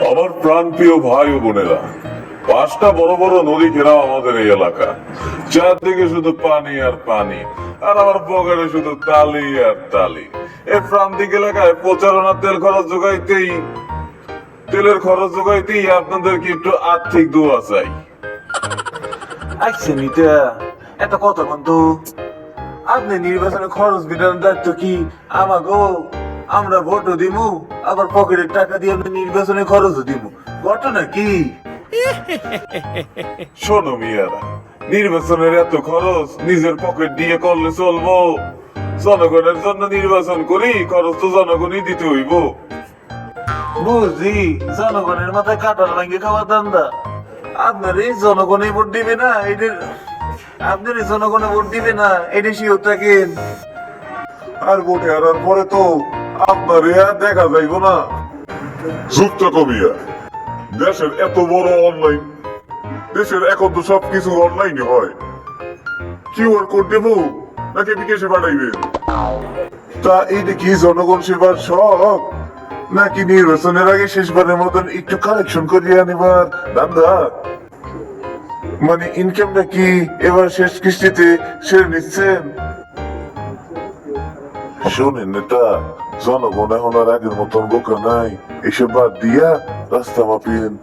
আমার প্রাণপ্রিয় ভাই ও বোনেরা, 5টা বড় বড় নদী ঘেরাও আমাদের এই এলাকা। চারদিকে শুধু পানি আর পানি, আর আমার পকেটে শুধু তালি আর তালি। এই প্রান্তিক এলাকায় প্রচারণার তেলের খরচ যোগাইতেই আপনাদেরকে একটু আর্থিক দোয়া চাই। আইসে নিতে এত কথা কিন্তু আপনি নির্বাচনে খরচ বিটানোর দায়িত্ব কি আমাগো? আমরা ভোটও দিমু, আবার পকেটের টাকা দিয়ে আপনি নির্বাচনে খরচও দিমু। ঘটনা কি? শোনো মিয়ারা, নির্বাচনের এত খরচ নিজের পকেট দিয়ে করলে চলবো? জনগণের জন্য নির্বাচন করি, খরচ তো জনগণই দিতে হইব। বুঝি জনগণের মাথায় কাটার ভাঙ্গে খাওয়া দান্দা। আপনার এই জনগণে ভোট দিবে না, আপনার এই জনগণে ভোট দিবে না, এটা শিওর থাকেন। আর ভোটে হারার পরে তো আপনার আর দেখা যাইব না। যুক্ত কমিয়া, দেশের এত বড় অনলাইন, দেশের এখন তো সবকিছু অনলাইনে হয়। কিউআর কোড দেবো নাকি বিকাশে পাঠাইবে? তা এইটা কি জনগণ সেবার শখ, নাকি নির্বাচনের আগে শেষবারের মতন একটু কালেকশন করিয়া নেবার ধান্দা? মানে ইনকামটা কি এবার শেষ কিস্তিতে সেরে নিচ্ছেন? শোনেন নেতা, জনগণ এখন আর আগের মতন বোকা নাই। এসব বাদ দিয়া রাস্তা মাপিয়েন।